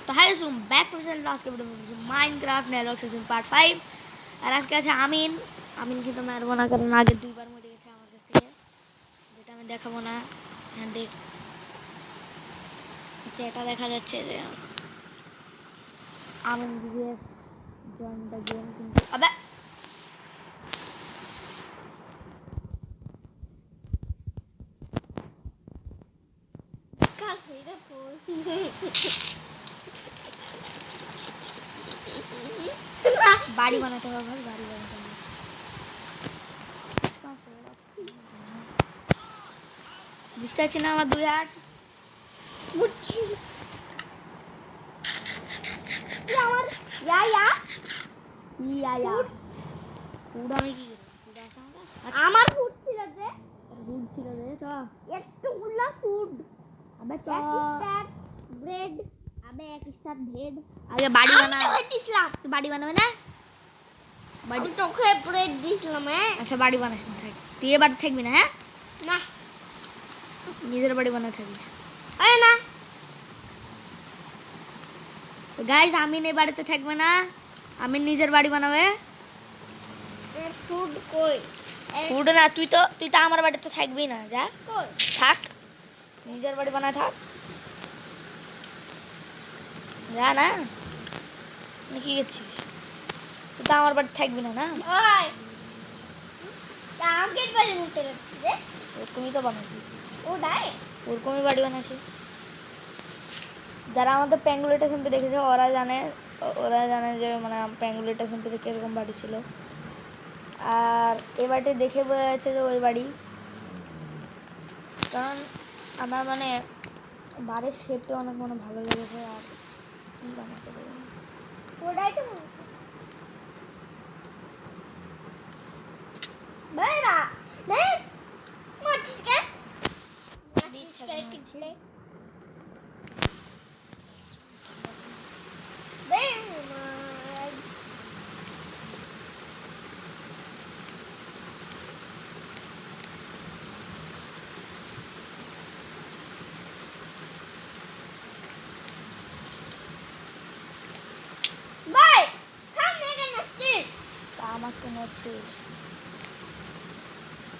তো hi guys, back to channel. আজকে video Minecraft নেলক্স season part 5। আর আজকে আছে আমিন। আমিন কিন্তু মারবো না, কারণ আগে দুইবার মরে গেছে আমার কাছ থেকে, যেটা আমি দেখাবো না। দেখ, এটা দেখা যাচ্ছে যে আমিন জিএস জয়েন দ্য গেম, কিন্তু আবে কাছে রে ফোন বাড়ি বানাতে হবে ভাই, বাড়ি বানাতে হবে। বুঝতে পারছি না, আমার দুই হাত আমার ইয়া ইয়া ইয়া ইয়া ফুড আমি কি করব? ফুড আছে আমার কাছে, আমার ফুড ছিল যে, ফুড ছিল যে তো একটু গুলা ফুড। আবে তো স্টার ব্রেড, আবে এক স্টার ব্রেড। আগে বাড়ি বানা, দিছিলাম তুই বাড়ি বানাবে না? বাড়ি তো খেয়ে ব্রেড দিছিলাম। হ্যাঁ আচ্ছা, বাড়ি বানাস না, থাক তুই এ বাড়ি থাকবি না। হ্যাঁ না, নিজের বাড়ি বানায় থাকিস। আরে না গাইস, আমিন এই বাড়িতে থাকবে না, আমিন নিজের বাড়ি বানাবে। ফুড কই? ফুড না, তুই তো আমার বাড়িতে থাকবি না। যা কই থাক, নিজের বাড়ি বানায় থাক। যা না, কি করছিস? তুই তো আমার বাড়িতে থাকবি না। না ওই আগের বাড়ি উঠে যাচ্ছে রে, ওরকমই তো বানাবি। ও নাই ওরকমই বাড়ি বানাচ্ছে। যারা আমাদের প্যাঙ্গুলেটা সিম্পি দেখেছে ওরা জানে যে মানে প্যাঙ্গুলেটা সিম্পিতে কিরকম বাড়ি ছিল। আর এ বাড়িতে দেখে বোঝা যাচ্ছে যে ওই বাড়ি, কারণ আমার মানে বাড়ির শেপটা অনেক মনে ভালো লেগেছে। আর কি বানাচ্ছে ওটাই তো বলছি ভাই না ভাই, মারছিস কেন? মারছিস কেন কিনলে? আমাকে নড়ছিস,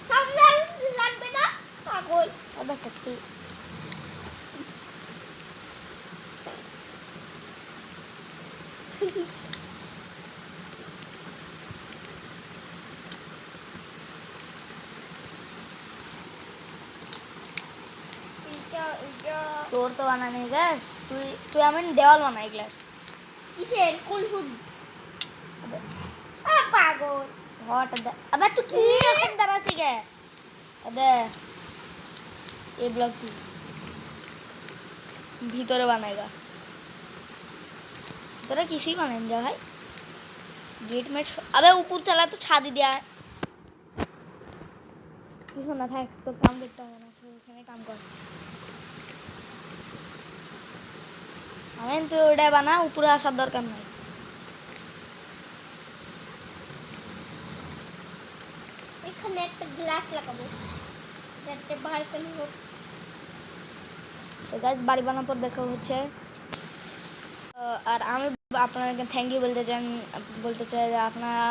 সামনে লাগবে না পাগল। আবার কাটতে ফ্লোর তো বানানি গাছ, তুই আমি দেওয়াল বানাই গ্লাস। কিসের কোন ফুড? পাগল হট দে। আবার তুই কি এখন দাঁড়াছি গে? দে এই ব্লক তুই ভিতরে বানাইগা, ভিতরে কিছুই বানাই যা ভাই। गेट में अबे ऊपर चला तो छादी दिया है। কিছু না থাক, তো কাম করতে হবে না, তুই এখানে কাম কর। আমি তুই ওটা বানা, উপরে আসার দরকার নাই। এখানে একটা গ্লাস লাগাবো যাতে বালকনি হোক। তো গাইস, বাড়ি বানানোর পর দেখা হচ্ছে। আর আমি আপনাদেরকে থ্যাংক ইউ বলতে চাই যে আপনারা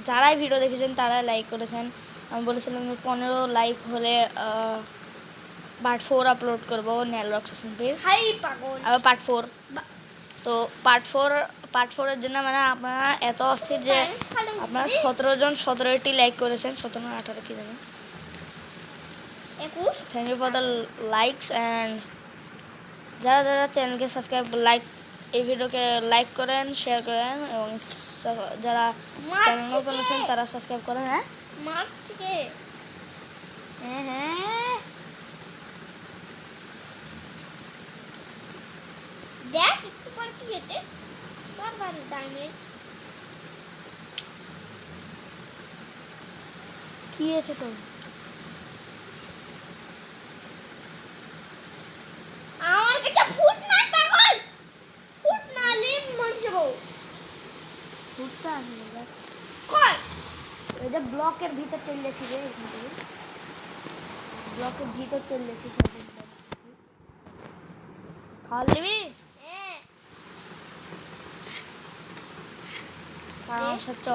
যারাই ভিডিও দেখেছেন তারাই লাইক করেছেন। আমি বলেছিলাম 15 লাইক হলে পার্ট 4 আপলোড করবো নেলরক্স সিম্পির। হাই পাগল, আবার পার্ট 4। তো পার্ট 4 এর জন্য মানে আপনারা এত অস্থির যে আপনারা 17 জন 17টি লাইক করেছেন, 17 না 18 কি জানি 21। Thank you for the likes. And যারা চ্যানেলকে সাবস্ক্রাইব এই ভিডিওকে লাইক করেন, শেয়ার করেন, এবং যারা চ্যানেল নতুন আছেন তারা সাবস্ক্রাইব করেন। হ্যাঁ মারছে হ্যাঁ দেখ একটু পর কি হয়েছে, বারবার ড্যামেজ কি হয়েছে তো? আমার কাছে ফুট নাই পাগল, ফুট না লিম মর যাব। ফুটটা আসলে বাস কই ওই যে ব্লকের ভিতর চলেছি রে, এখান থেকে ব্লকের ভিতর চলেছি। সব খাওয়া দিবি? হ্যাঁ আচ্ছা চ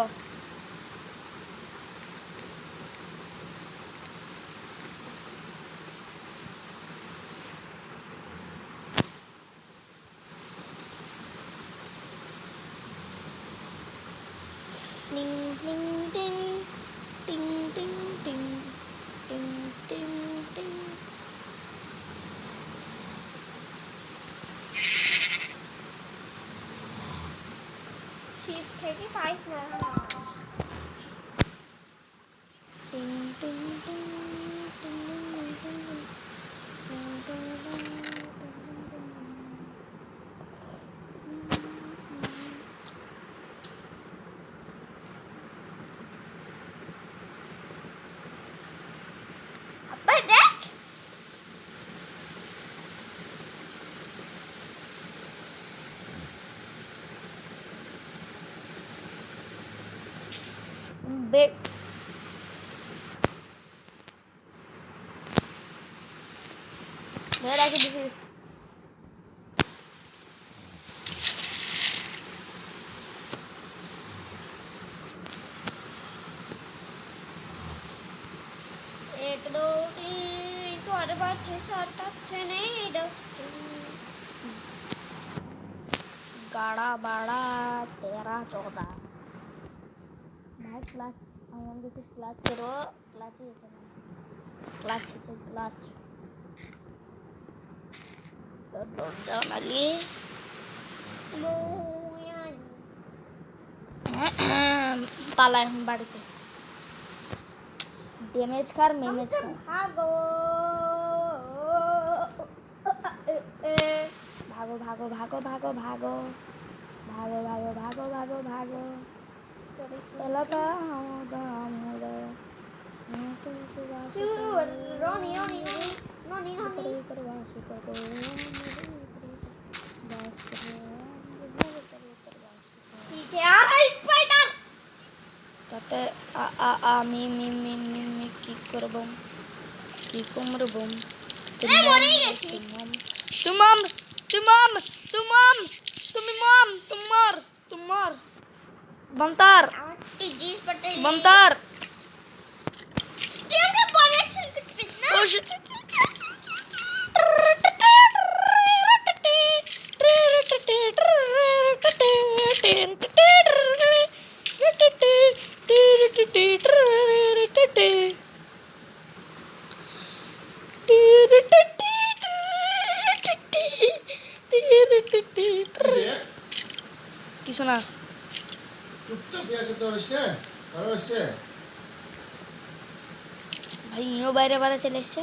টিং টিং টিং টিং টিং টিং টিং টিং টিং শিপ থেকে পাইস না টিং টিং টিং টিং টিং টিং আব্বা দেখ বেড मैं राखी दिखी एक दो तीन थोड़े बाद 6 7 8 नहीं 10 गाड़ा बाड़ा 13 14 भाई क्लास हम लोग क्लास करो क्लास ही है क्लास down lagi পালা এখন বাড়িতে ড্যামেজ কার মেমেজ ভাগো ভাগো ভাগো ভাগো ভাগো ভাগো ভাগো ভাগো ভাগো ভাগো ভাগো এলাকা আমাদের রনি রনি রনি রনি पीछे आ स्पाइडर তাতে আমি মি কি করব কি করব এই মরে গেছি তোমার বন্তার তুই জিস পটে বন্তার তুই আমাকে বলেছিস না কিছু না চুপচাপ ইয়া করতে পারছে ভালো হচ্ছে ভাই ইও বাইরে বাইরে চলে এসছে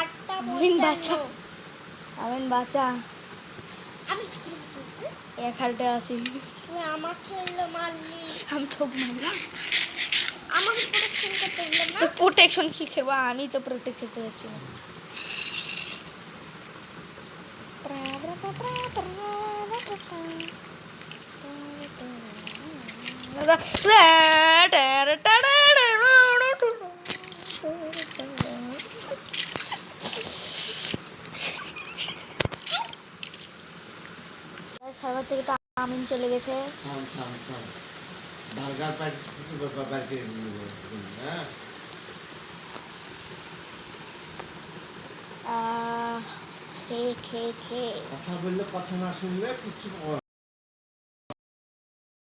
8টা বাচ্চা আমি কি করব এক হালটা আছি তুই আমাকে মারলি আমি তো মারলাম আমাকে প্রোটেকশন করতে বললাম না তো প্রোটেকশন কি করব আমি তো প্রোটেক্ট করতে পারছি না সারা থেকে তো আমিন চলে গেছে থাম বার্গার প্যাকেট বার্গার হ্যাঁ খে কথা বললে কথা না শুনলে কিচ্ছু